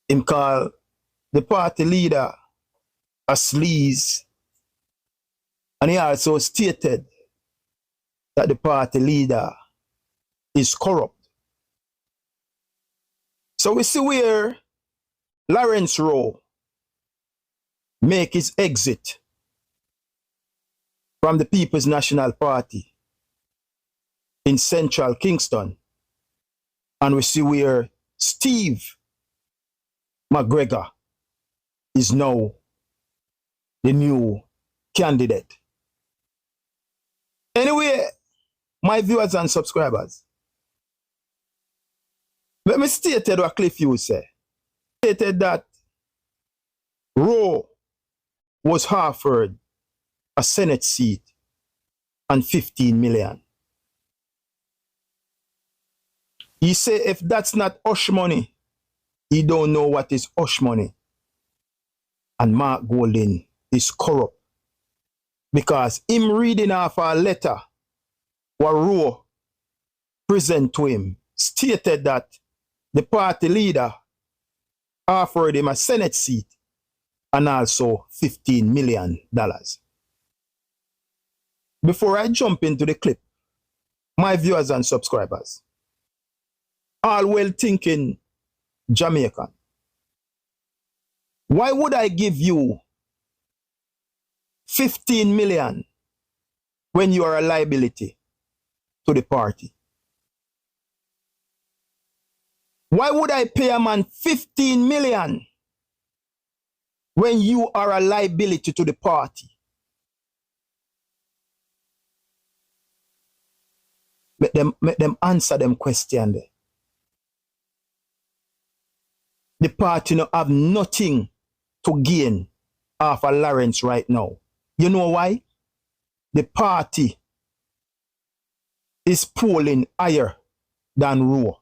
him call the party leader a sleaze, and he also stated that the party leader is corrupt. So we see where Lawrence Rowe make his exit from the People's National Party in central Kingston. And we see where Steve McGregor is now the new candidate. Anyway, my viewers and subscribers, let me state what Cliff Hughes said. He stated that Rowe was offered a Senate seat and 15 million. He said if that's not hush money, he don't know what is hush money. And Mark Golding is corrupt. Because him reading off a letter what Rowe present to him stated that the party leader offered him a Senate seat and also $15 million. Before I jump into the clip, my viewers and subscribers, all well-thinking Jamaican, why would I give you 15 million when you are a liability to the party? Why would I pay a man 15 million when you are a liability to the party? Make them answer them question there. The party no have nothing to gain off of Lawrence right now. You know why? The party is polling higher than Rowe.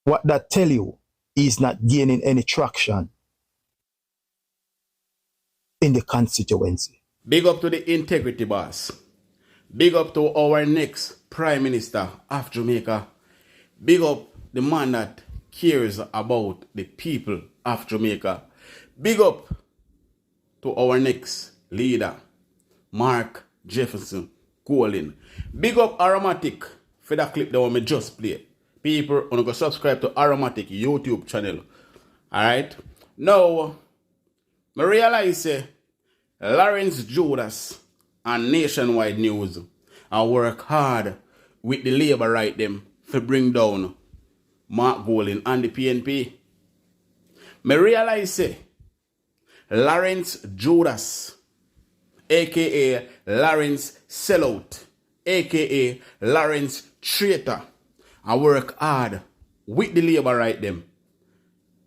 What that tell you is not gaining any traction in the constituency. Big up to the integrity boss. Big up to our next Prime Minister of Jamaica. Big up the man that cares about the people of Jamaica. Big up to our next leader, Mark Jefferson Colin. Big up Aromatic for that clip that I just played. People, wanna go subscribe to Aromatic YouTube channel. Alright? Now, I realize Lawrence Judas and Nationwide News I work hard with the labor right them to bring down Mark Golding and the PNP. I realize Lawrence Judas, aka Lawrence Sellout, aka Lawrence Traitor, I work hard with the labor right them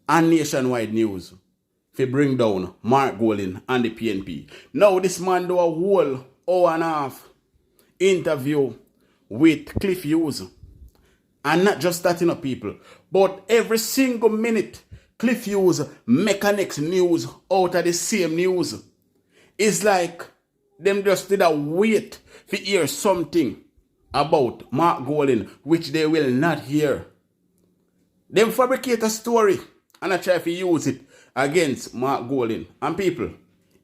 and Nationwide News to bring down Mark Golding and the PNP. Now this man do a whole hour and a half interview with Cliff Hughes. And not just that, you know, people, but every single minute Cliff Hughes make a next news out of the same news. It's like them just did a wait to hear something about Mark Golding, which they will not hear. Them fabricate a story and I try to use it against Mark Golding. And people,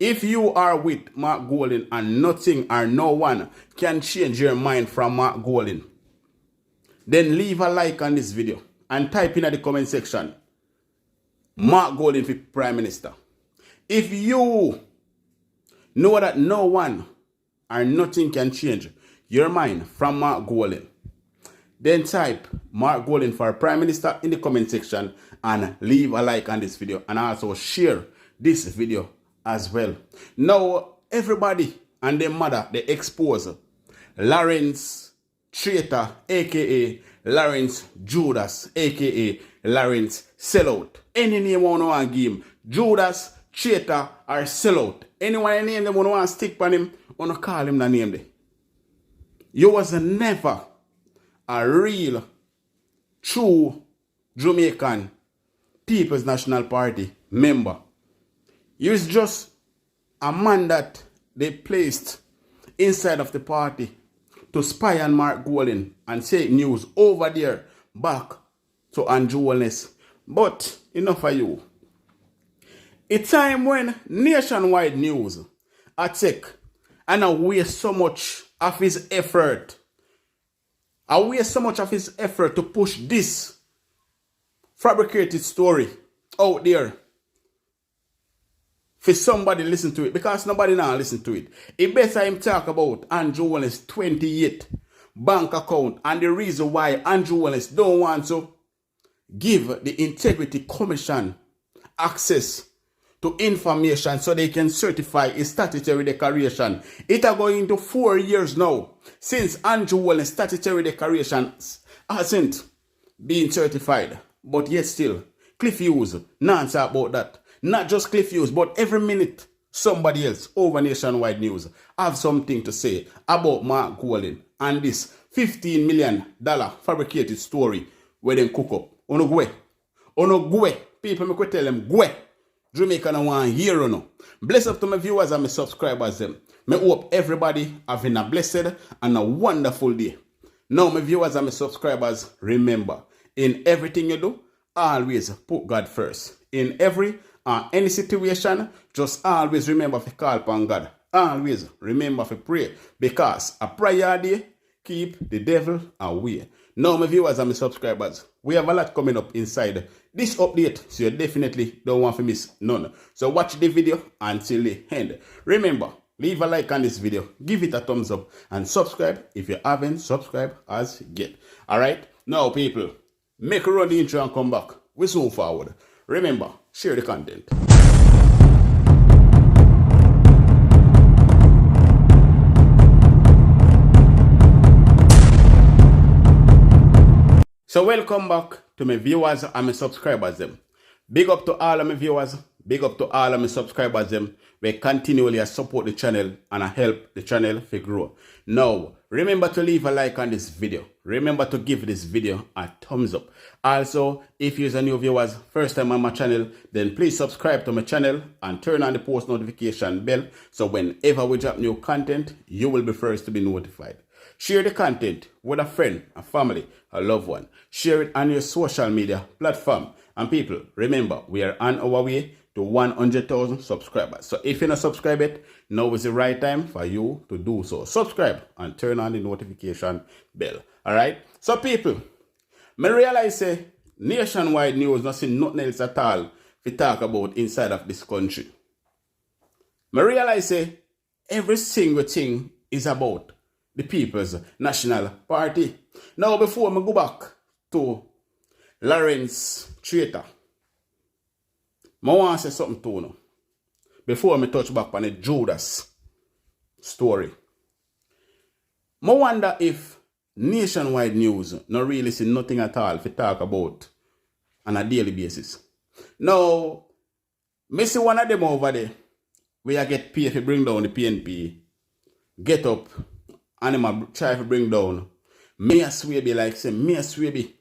if you are with Mark Golding and nothing or no one can change your mind from Mark Golding, then leave a like on this video and type in the comment section, Mark Golding for Prime Minister. If you know that no one or nothing can change your mind from Mark Golding, then type Mark Golding for Prime Minister in the comment section and leave a like on this video and also share this video as well. Now, everybody and their mother, they expose Lawrence Traitor, aka Lawrence Judas, aka Lawrence Sellout. Any name you want to give him, Judas, Traitor, or Sellout. Anyone name them want to stick on him, want to call him the name there. You was never a real, true Jamaican People's National Party member. You was just a man that they placed inside of the party to spy on Mark Golding and say news over there back to Holiness. But enough of you. A time when nationwide news attack and I waste so much of his effort. I waste so much of his effort to push this fabricated story out there for somebody listen to it, because nobody now listen to it. It better him talk about Andrew Wallace 28 bank account and the reason why Andrew Wallace don't want to give the Integrity Commission access to information so they can certify a statutory declaration. It are going to 4 years now since Andrew Wallace statutory declaration hasn't been certified. But yet still, Cliff Hughes, not talk about that. Not just Cliff Hughes, but every minute somebody else over nationwide news have something to say about Mark Golding and this $15 million fabricated story where they cook up. Ono gwe. People me could tell them gwe. Jamaica no want hear no. Bless up to my viewers and my subscribers them. Me hope everybody having a blessed and a wonderful day. Now my viewers and my subscribers, remember, in everything you do, always put God first. In every any situation, just always remember to call upon God. Always remember to pray, because a prayer day keep the devil away. Now my viewers and my subscribers, we have a lot coming up inside this update, so you definitely don't want to miss none. So watch the video until the end. Remember, leave a like on this video, give it a thumbs up, and subscribe if you haven't subscribed as yet. Alright, now people, make a run the intro and come back. We soon forward. Remember, share the content. So welcome back to my viewers and my subscribers them. Big up to all of my viewers, big up to all of my subscribers them. We continually support the channel and help the channel to grow. Now, remember to leave a like on this video. Remember to give this video a thumbs up. Also, if you're a new viewers, first time on my channel, then please subscribe to my channel and turn on the post notification bell, so whenever we drop new content, you will be first to be notified. Share the content with a friend, a family, a loved one. Share it on your social media platform. And people, remember, we are on our way to 100,000 subscribers. So if you're not subscribed yet, now is the right time for you to do so. Subscribe and turn on the notification bell. Alright? So people, I realize nationwide news not see nothing else at all to talk about inside of this country. I realize every single thing is about the People's National Party. Now, before I go back to Lawrence Traitor, I want to say something to you. Before I touch back on the Judas story, I wonder if nationwide news not really see nothing at all to talk about on a daily basis. Now, I see one of them over there where I get paid to bring down the PNP, get up, and I try to bring down Mayor Swaby, like say Mayor Swaby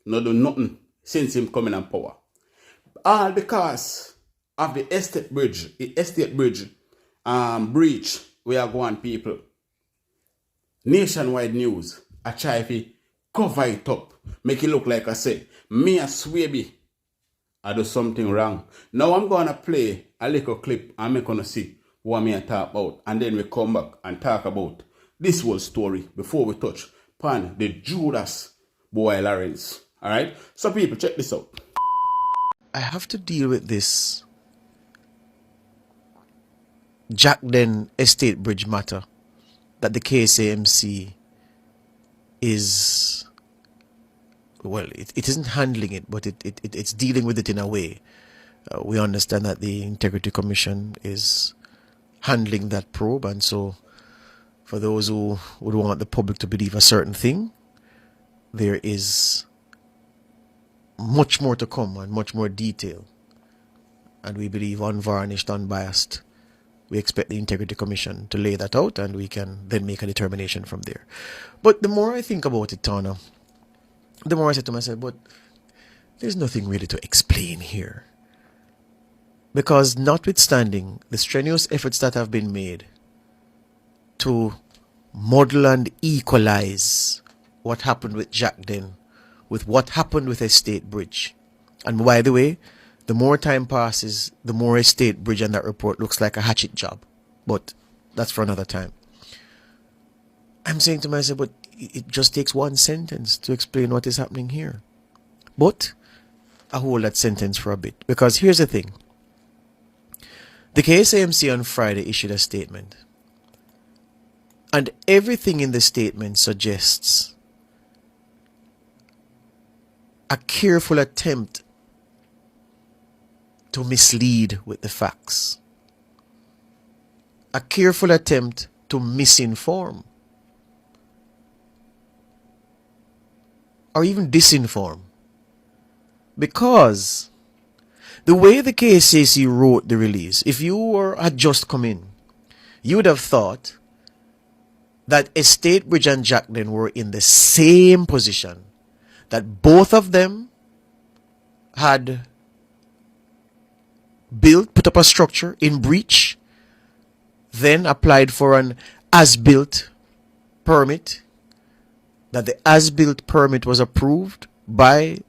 no do nothing since him coming on power. All because of the estate bridge breach where are going people. Nationwide news I try to cover it up, make it look like I say Mayor Swaby I do something wrong. Now I'm gonna play a little clip and I'm gonna see what me I talk about, and then we come back and talk about this whole story before we touch upon the Judas boy Lawrence. Alright? So people, check this out. I have to deal with this Jackden Estate Bridge matter that the KSAMC is, well, it isn't handling it, but it's dealing with it in a way. We understand that the Integrity Commission is handling that probe, and so for those who would want the public to believe a certain thing, there is much more to come and much more detail. And we believe unvarnished, unbiased. We expect the Integrity Commission to lay that out, and we can then make a determination from there. But the more I think about it, Tana, the more I say to myself, but there's nothing really to explain here. Because notwithstanding the strenuous efforts that have been made to model and equalize what happened with Jackden with what happened with Estate Bridge. And by the way, The more time passes, the more Estate Bridge and that report looks like a hatchet job. But that's for another time. I'm saying to myself, but it just takes one sentence to explain what is happening here. But I hold that sentence for a bit. Because here's the thing. The KSAMC on Friday issued a statement. And everything in the statement suggests a careful attempt to mislead with the facts. A careful attempt to misinform. Or even disinform. Because the way the KSAC wrote the release, if you had just come in, you would have thought that Estate Bridge and Jackden were in the same position, that both of them had put up a structure in breach, then applied for an as-built permit, that the as-built permit was approved by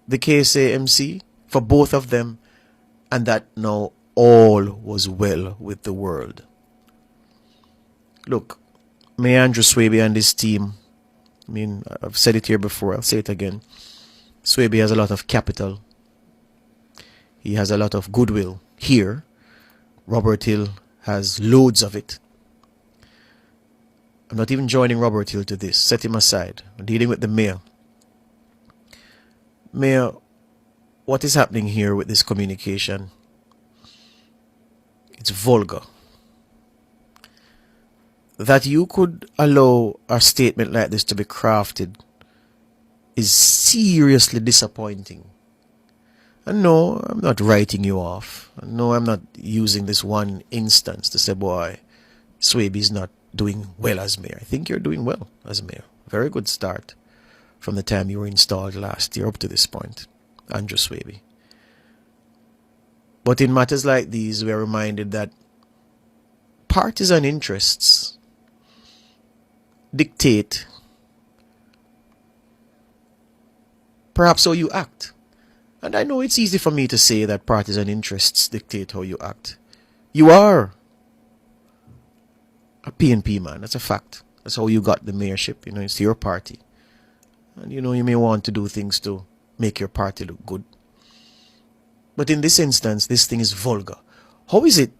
the KSAMC for both of them, and that now all was well with the world. Look, Mayor Andrew Swaby and his team, I mean, I've said it here before, I'll say it again. Swaby has a lot of capital. He has a lot of goodwill here. Robert Hill has loads of it. I'm not even joining Robert Hill to this. Set him aside. I'm dealing with the mayor. Mayor, what is happening here with this communication? It's vulgar. That you could allow a statement like this to be crafted is seriously disappointing. And no, I'm not writing you off. And no, I'm not using this one instance to say, boy, Swaby's not doing well as mayor. I think you're doing well as mayor. Very good start from the time you were installed last year up to this point, Andrew Swaby. But in matters like these, we are reminded that partisan interests dictate perhaps how you act. And I know it's easy for me to say that partisan interests dictate how you act. You are a PNP man. That's a fact. That's how you got the mayorship. You know, it's your party. And you know, you may want to do things to make your party look good. But in this instance, this thing is vulgar. How is it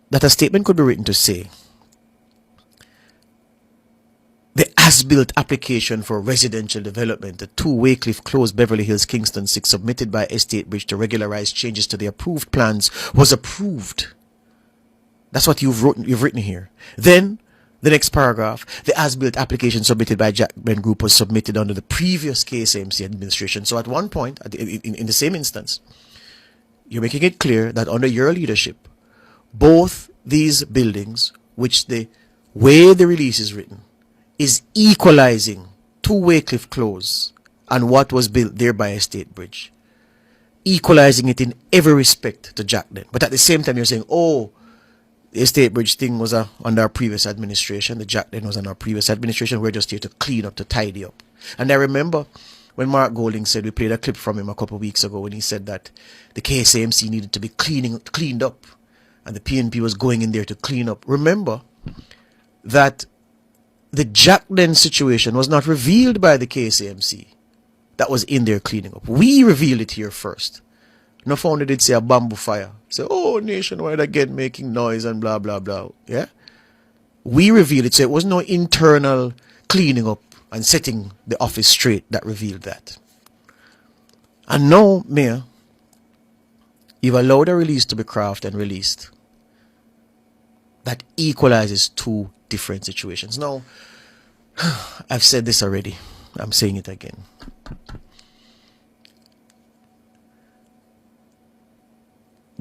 that a statement could be written to say the as-built application for residential development, the 2 Waycliffe Close, Beverly Hills, Kingston 6, submitted by Estate Bridge to regularize changes to the approved plans, was approved? That's what you've written here. Then, the next paragraph, the as-built application submitted by Jackden Group was submitted under the previous KSAMC administration. So at one point, in the same instance, you're making it clear that under your leadership, both these buildings, which the way the release is written, is equalizing 2 Waycliffe Close and what was built there by Estate Bridge. Equalizing it in every respect to Jackden. But at the same time, you're saying, oh, the Estate Bridge thing was under our previous administration. The Jackden was under our previous administration. We're just here to clean up, to tidy up. And I remember when Mark Golding said, we played a clip from him a couple of weeks ago when he said that the KSAMC needed to be cleaned up and the PNP was going in there to clean up. Remember that the Jackden situation was not revealed by the KSAMC that was in there cleaning up. We revealed it here first. No founder did say a bamboo fire. Say, oh, nationwide again making noise and blah, blah, blah. Yeah? We revealed it. So it was no internal cleaning up and setting the office straight that revealed that. And now, Mayor, you've allowed a release to be crafted and released that equalizes 2 different situations. Now, I've said this already. I'm saying it again.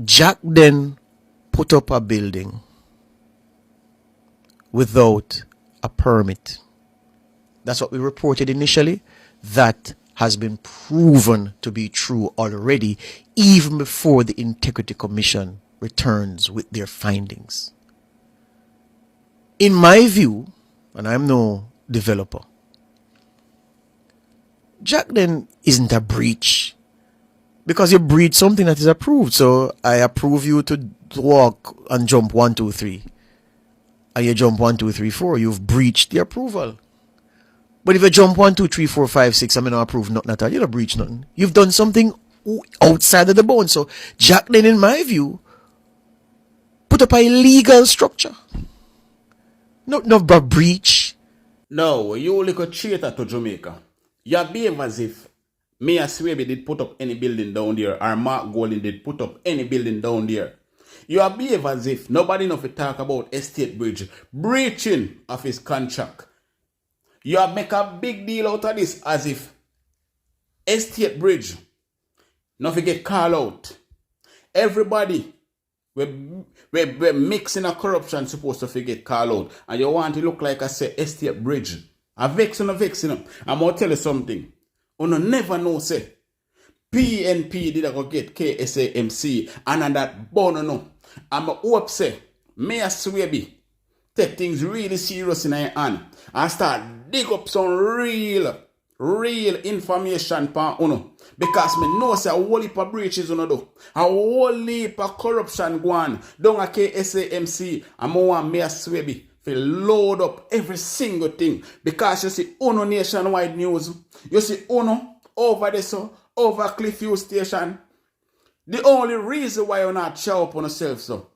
Jackden put up a building without a permit. That's what we reported initially. That has been proven to be true already, even before the Integrity Commission returns with their findings. In my view, and I'm no developer, Jackden isn't a breach Because you breach something that is approved. So I approve you to walk and jump 1, 2, 3. And you jump 1, 2, 3, 4. You've breached the approval. But if you jump 1, 2, 3, 4, 5, 6, I mean, not approve nothing at all. You don't breach nothing. You've done something outside of the bone. So Jack then, in my view, put up a legal structure. No breach. No, you look a traitor to Jamaica. You behave as if Mayor Swaby did put up any building down there, or Mark Golding did put up any building down there. You behave as if nobody enough to talk about Estate Bridge breaching of his contract. You make a big deal out of this as if Estate Bridge nothing get called out. Everybody we're mixing a corruption supposed to get called out. And you want to look like I say Estate Bridge. A vexing. I'm going to tell you something. You never know, say, PNP did go get KSAMC and that bone no. I'm hope say, Mayor Swaby take things really serious in her hand and start dig up some real information pan uno. Because me know say a whole heap of breaches uno do. A whole heap of corruption go on down at KSAMC and I want Mayor Swaby to load up every single thing. Because you see uno nationwide news. You see uno over there so over Cliff Hughes station. The only reason why you're not show up on yourself so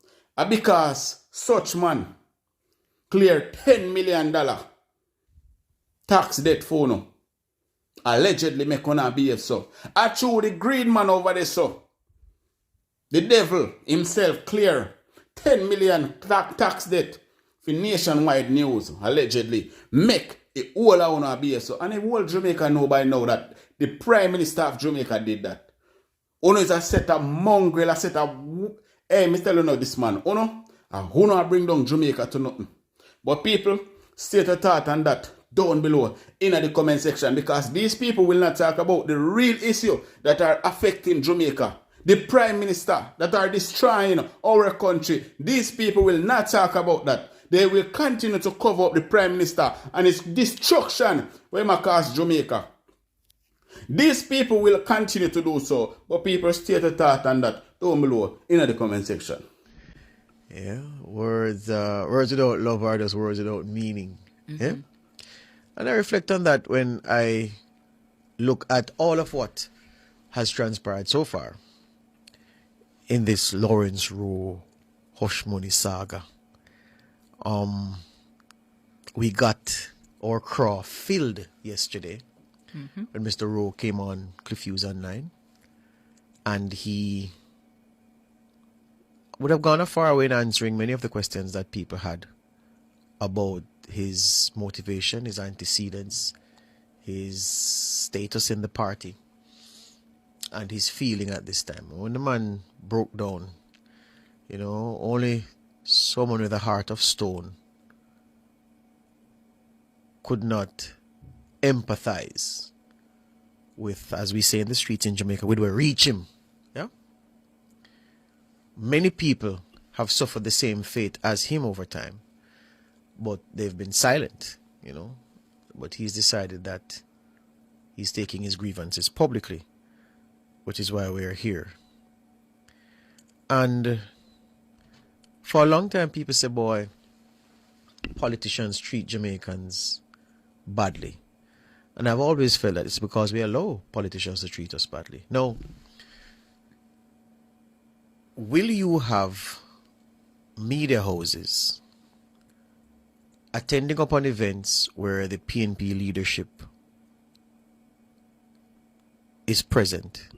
because such man clear $10 million tax debt for no. Allegedly make on behave so. I chew the greed man over there so. The devil himself clear 10 million tax debt for nationwide news. Allegedly make it all on behave so. And the whole Jamaica know by now that the Prime Minister of Jamaica did that. Uno is a set of mongrel, a set of hey, me tell you now this man. Uno bring down Jamaica to nothing. But people, state a thought on that down below in the comment section because these people will not talk about the real issue that are affecting Jamaica. The Prime Minister that are destroying our country. These people will not talk about that. They will continue to cover up the Prime Minister and his destruction when it cause Jamaica. These people will continue to do so. But people state a thought on that down below in the comment section. Yeah, words without love are just words without meaning. Mm-hmm. Yeah, and I reflect on that when I look at all of what has transpired so far in this Lawrence Rowe hush money saga. We got our craw filled yesterday when Mr. Rowe came on Cliff Hughes Online, and he would have gone a far way in answering many of the questions that people had about his motivation, his antecedents, his status in the party, and his feeling at this time. When the man broke down, only someone with a heart of stone could not empathize with, as we say in the streets in Jamaica, we would reach him. Yeah. Many people have suffered the same fate as him over time, but they've been silent, But he's decided that he's taking his grievances publicly, which is why we're here. And for a long time, people say, boy, politicians treat Jamaicans badly. And I've always felt that it's because we allow politicians to treat us badly. No. Will you have media houses attending upon events where the PNP leadership is present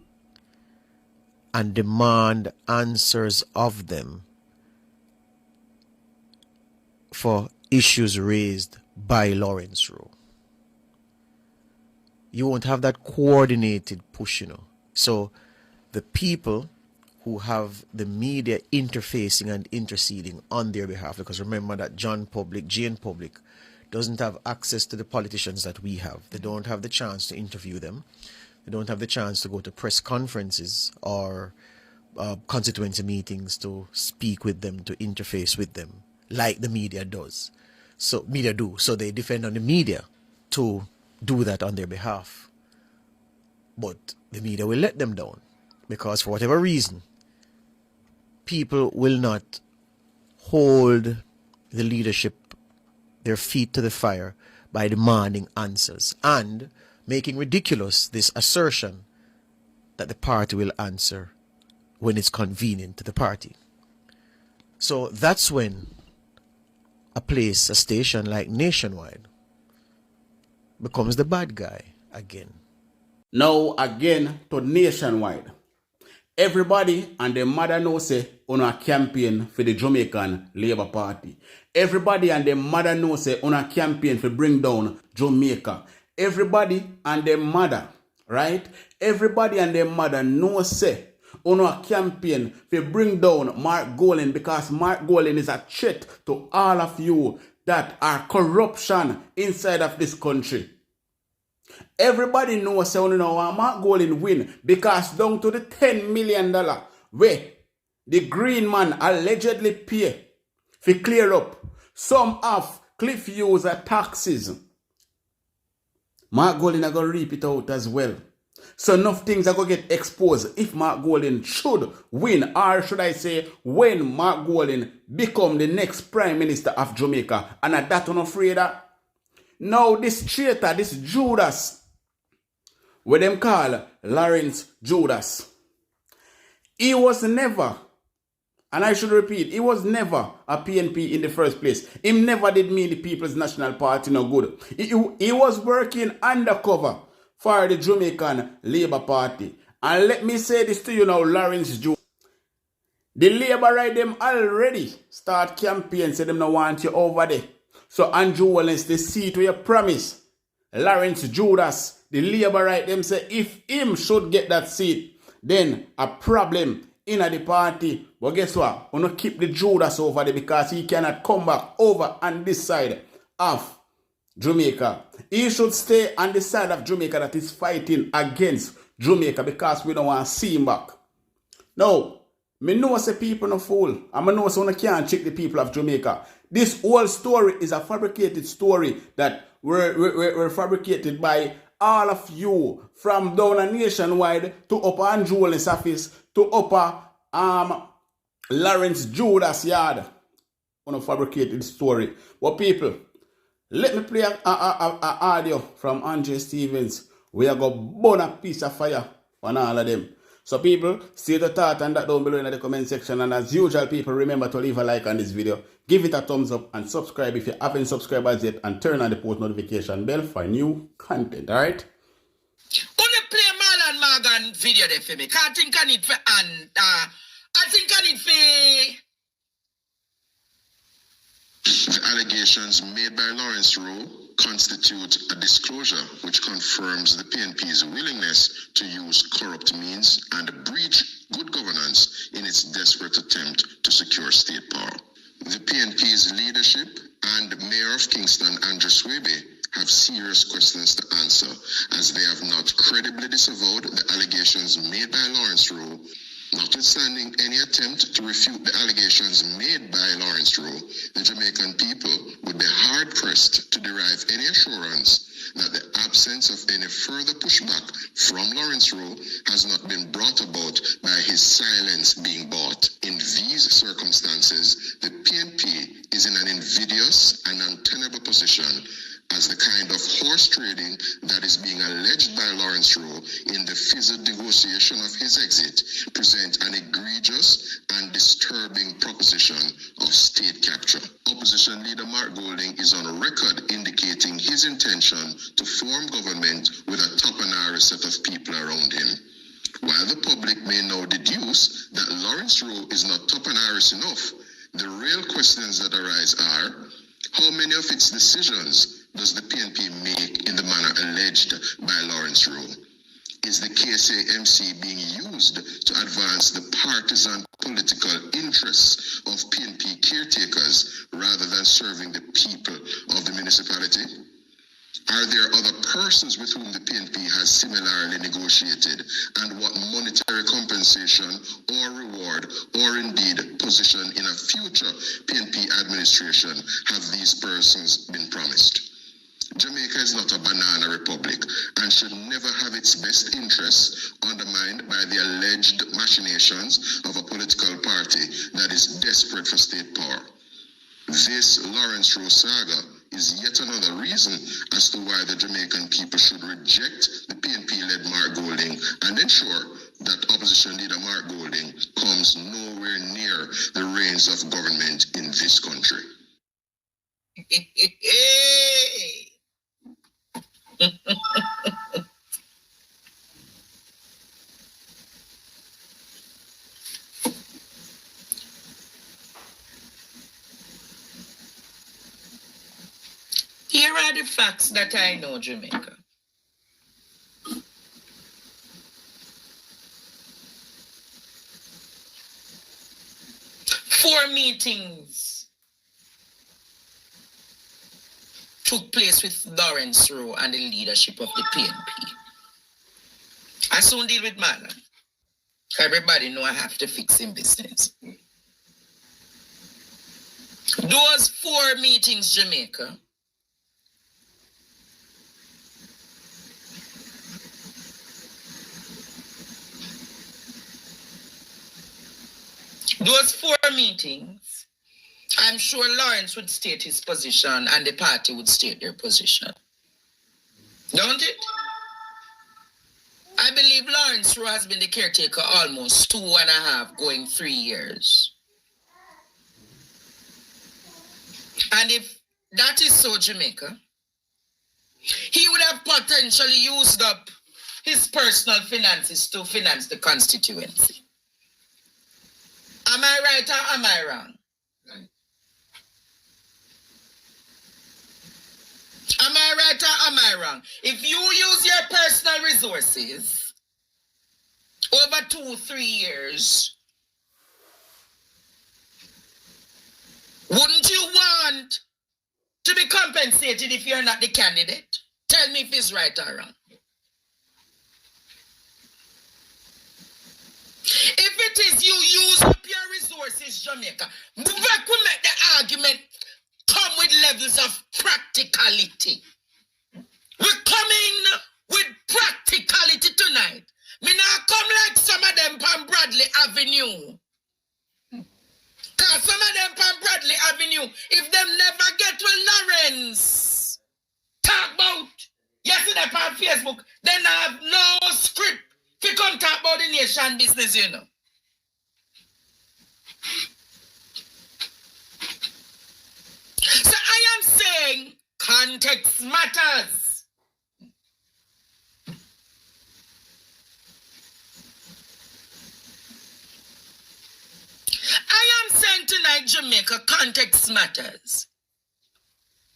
and demand answers of them for issues raised by Lawrence Rowe? You won't have that coordinated push, So the people who have the media interfacing and interceding on their behalf, because remember that Jane Public doesn't have access to the politicians that we have. They don't have the chance to interview them. They don't have the chance to go to press conferences or constituency meetings to speak with them, to interface with them, like the media does. So they depend on the media to do that on their behalf. But the media will let them down. because for whatever reason, people will not hold the leadership, their feet to the fire by demanding answers and making ridiculous this assertion that the party will answer when it's convenient to the party. So that's when a station like Nationwide becomes the bad guy again. Now again to Nationwide. Everybody and their mother know say on a campaign for the Jamaican Labour Party. Everybody and their mother know say on a campaign for bring down Jamaica. Everybody and their mother, right? Everybody and their mother know say on a campaign for bring down Mark Golan, because Mark Golan is a threat to all of you that are corruption inside of this country. Everybody knows say you know Mark Golan win because down to the $10 million where the green man allegedly pay for clear up some of Cliff Hughes taxes. Mark Golan are going to reap it out as well. So enough things are going to get exposed if Mark Golan should win, or should I say when Mark Golan become the next Prime Minister of Jamaica. And at that I'm afraid that now this traitor, this Judas, what them call Lawrence Judas, he was never, and I should repeat, he was never a PNP in the first place. He never did mean the People's National Party no good. He was working undercover for the Jamaican Labour Party. And let me say this to you now, Lawrence Judas. The Labour right them already start campaign, say them no want you over there. So Andrew Holiness, the seat where you promise Lawrence Judas, the Labour right them say if him should get that seat, then a problem in the party. But guess what? We're going to keep the Judas over there because he cannot come back over on this side of Jamaica. He should stay on the side of Jamaica that is fighting against Jamaica because we don't want to see him back. Now, me know say people no fool. And I know say one can't check the people of Jamaica. This whole story is a fabricated story that were fabricated by all of you from down a Nationwide to upper Andrew Holiness office to upper Lawrence Judas yard. One fabricated story. But people, let me play a audio from Andre Stevens. We are going to burn a piece of fire on all of them. So people, see the thought and that down below in the comment section. And as usual, people, remember to leave a like on this video. Give it a thumbs up and subscribe if you haven't subscribed as yet. And turn on the post notification bell for new content, alright? Only play Marlon Morgan video there for me. Can't think I need for I think I need for... The allegations made by Lawrence Rowe constitute a disclosure which confirms the PNP's willingness to use corrupt means and breach good governance in its desperate attempt to secure state power. The PNP's leadership and Mayor of Kingston, Andrew Swaby, have serious questions to answer as they have not credibly disavowed the allegations made by Lawrence Rowe. Notwithstanding any attempt to refute the allegations made by Lawrence Rowe, the Jamaican people would be hard-pressed to derive any assurance that the absence of any further pushback from Lawrence Rowe has not been brought about by his silence being bought. In these circumstances, the PNP is in an invidious and untenable position as the kind of horse trading that is being alleged by Lawrence Rowe in the fizzled negotiation of his exit present an egregious and disturbing proposition of state capture. Opposition leader Mark Golding is on record indicating his intention to form government with a top-and-array set of people around him. While the public may now deduce that Lawrence Rowe is not top-and-array enough, the real questions that arise are, how many of its decisions does the PNP make in the manner alleged by Lawrence Rowe? Is the KSAMC being used to advance the partisan political interests of PNP caretakers rather than serving the people of the municipality? Are there other persons with whom the PNP has similarly negotiated, and what monetary compensation or reward or indeed position in a future PNP administration have these persons been promised? Jamaica is not a banana republic and should never have its best interests undermined by the alleged machinations of a political party that is desperate for state power. This Lawrence Rowe saga is yet another reason as to why the Jamaican people should reject the PNP-led Mark Golding and ensure that opposition leader Mark Golding comes nowhere near the reins of government in this country. Here are the facts that I know, Jamaica. Four meetings took place with Lawrence Rowe and the leadership of the PNP. I soon deal with Marlon. Everybody know I have to fix him business. Those four meetings, Jamaica, those four meetings, I'm sure Lawrence would state his position and the party would state their position. Don't it? I believe Lawrence Rowe has been the caretaker almost 2.5, going 3 years. And if that is so, Jamaica, he would have potentially used up his personal finances to finance the constituency. Am I right or am I wrong? Am I right or am I wrong? If you use your personal resources over 2-3 years, wouldn't you want to be compensated if you're not the candidate? Tell me if it's right or wrong. If it is you use up your resources, Jamaica, we could make the argument come with levels of practicality. We're coming with practicality tonight. Me not come like some of them from Bradley Avenue. Because some of them from Bradley Avenue, if them never get with Lawrence, talk about yesterday on Facebook, then I have no script to come talk about the nation business, you know. So I am saying context matters. I am saying tonight, Jamaica, context matters.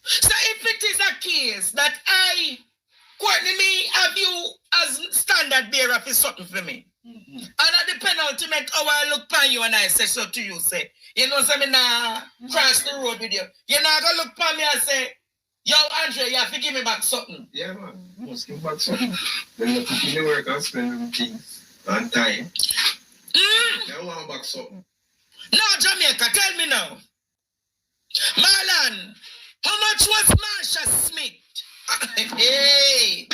So if it is a case that Courtney, me have you as standard bearer for something for me. And at the penultimate hour, I look upon you and I say so to you, say, you know, say me nah cross the road with you. You not gonna look upon me and say, yo, Andre, you have to give me back something. Yeah, man. Must give back something. Then you put in the work and spend things and time. You want back something. No, Jamaica, tell me now. Marlon, how much was Marsha Smith? Hey!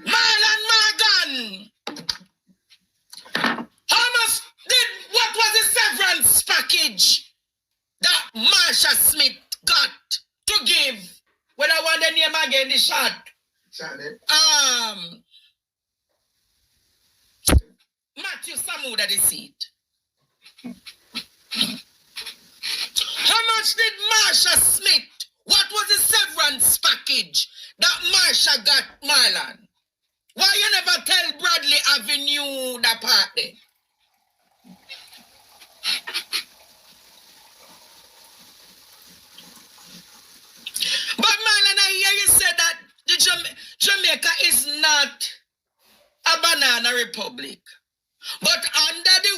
Marlon Morgan! How much what was the severance package that Marsha Smith got to give? When I want the name again, the shot. Matthew Samuda, the seat. How much did Marsha Smith, what was the severance package that Marsha got, Marlon? Why you never tell Bradley Avenue that part there? But Marlon, I hear you say that the Jamaica is not a banana republic. But under the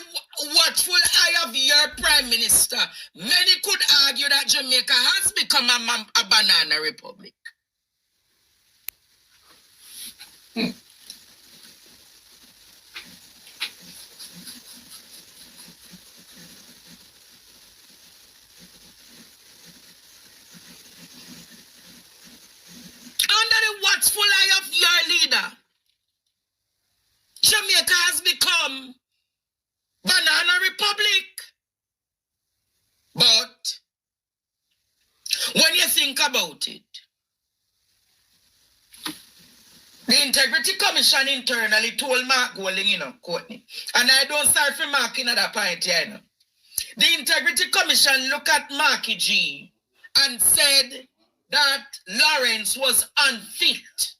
watchful eye of your prime minister, many could argue that Jamaica has become a banana republic. wrathful eye of your leader, Jamaica has become Banana Republic. But when you think about it, the Integrity Commission internally told Mark Golding, Courtney, and I don't start from Mark in that point here, The Integrity Commission looked at Marky G and said that Lawrence was unfit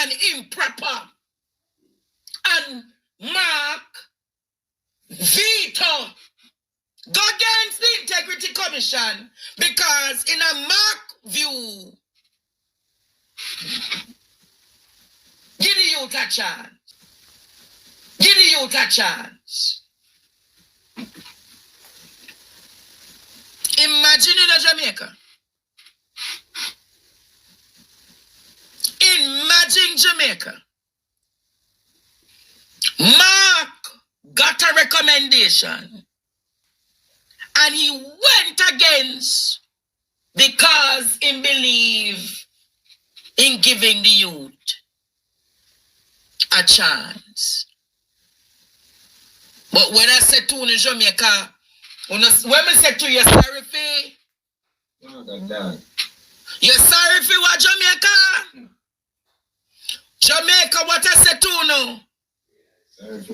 and improper. And Mark veto go against the Integrity Commission because in a Mark view, give the youth a chance. Give the youth a chance. Imagine in Jamaica. Imagine Jamaica. Mark got a recommendation and he went against because he believed in giving the youth a chance. But when I said to you, Jamaica, when I said to you, sorry for you're sorry for what, Jamaica? Jamaica, what I said to you? Sorry for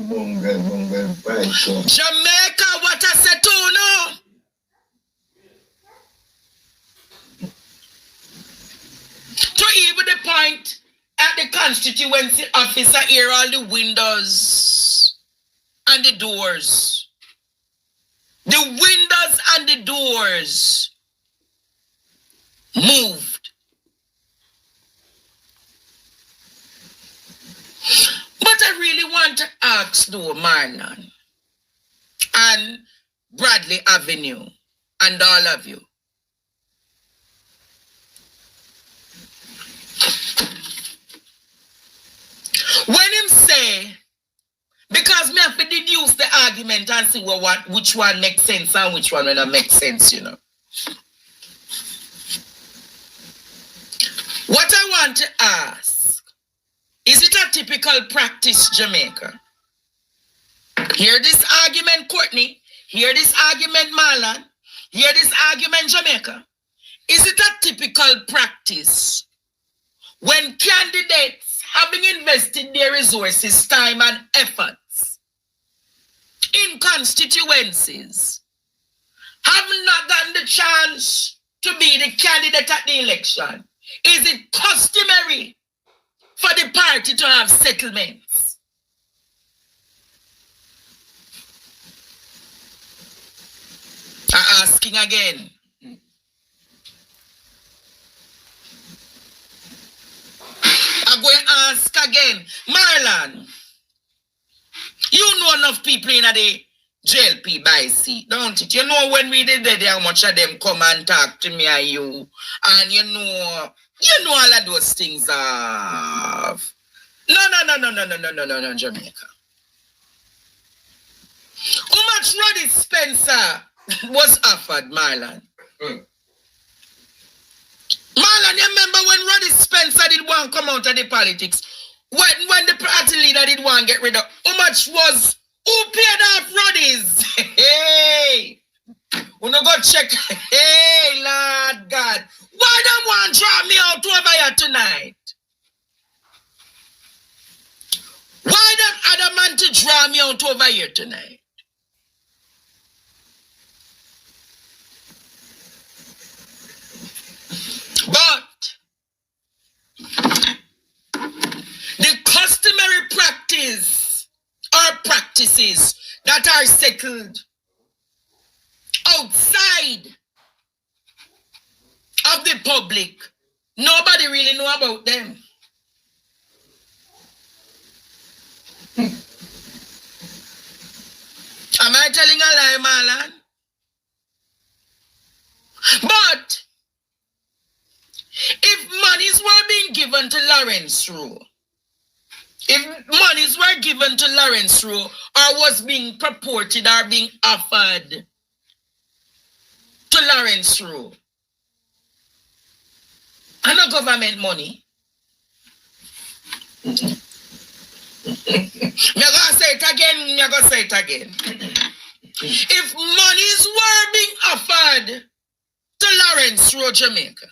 Jamaica, what I said to you? To even the point at the constituency officer here, all the windows and the doors. The windows and the doors moved. But I really want to ask though, Marlon and Bradley Avenue and all of you. When him say, because me have to deduce the argument and see which one makes sense and which one will not make sense, What I want to ask, is it a typical practice, Jamaica? Hear this argument, Courtney. Hear this argument, Marlon. Hear this argument, Jamaica. Is it a typical practice when candidates, having invested their resources, time, and efforts in constituencies, have not gotten the chance to be the candidate at the election? Is it customary for the party to have settlements? I'm asking again. I'm going to ask again. Marlon, you know enough people in the JLP by seat, don't it? You know when we did that, how much of them come and talk to me and you. And you know all of those things of. No, Jamaica. How much Roddy Spencer was offered, Marlon? Marlon, you remember when Roddy Spencer did want to come out of the politics? When the party leader did want to get rid of, how much was, who paid off Roddy's? Hey! We no go check. Hey, Lord God. Why don't want to draw me out over here tonight? Why don't other man to draw me out over here tonight? But the customary practice or practices that are settled outside of the public, nobody really know about them. Am I telling a lie, Marlon? But if monies were being given to Lawrence Rowe, if monies were given to Lawrence Rowe or was being purported or being offered to Lawrence Rowe, And no government money. Me gonna say it again. If monies were being offered to Lawrence Road, Jamaica,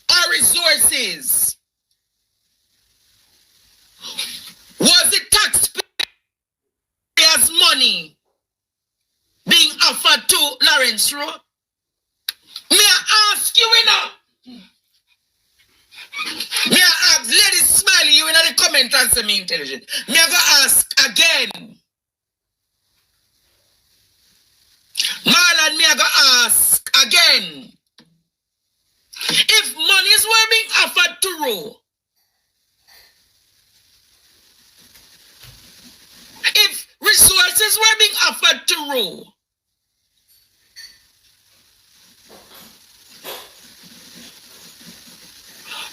or resources, was it taxpayers' money being offered to Lawrence Road? May I ask you, May I ask, ladies smiley, you in the comment and say me intelligent. May I go ask again? Marlon, may I go ask again? If monies were being offered to Roe, if resources were being offered to Roe,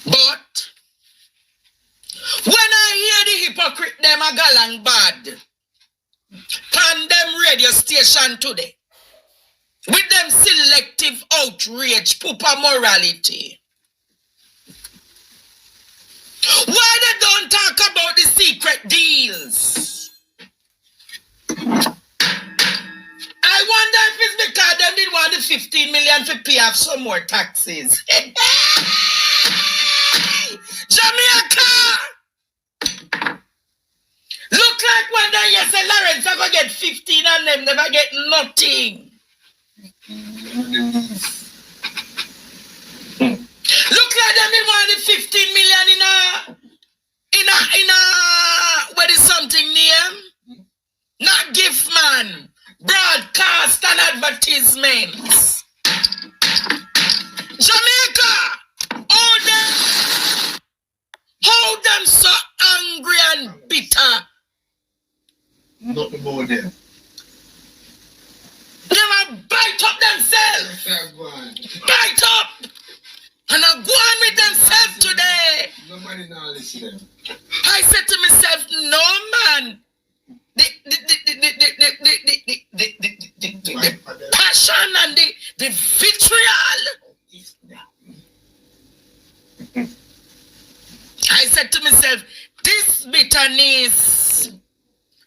but when I hear the hypocrite them a galang bad, condemn radio station today with them selective outrage, pupa morality. Why they don't talk about the secret deals? I wonder if it's because them didn't want the 15 million to pay off some more taxes. Jamaica! Look like one day you say Lawrence I go get 15 and them never get nothing. Look like them didn't want the 15 million in a what is something name? Not gift man. Broadcast and advertisements. Jamaica! How them so angry and bitter? Not about them. They will bite up themselves. Bite up. And I go on with themselves today. Nobody now listen to them. I said to myself, no man. The passion and the vitriol. I said to myself, this bitterness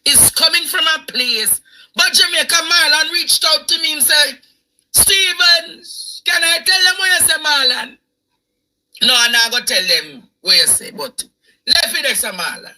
is coming from a place. But Jamaica Marlon reached out to me and said, Stevens, can I tell them what you say, Marlon? No, I'm not going to tell them what you say, but let me say, Marlon.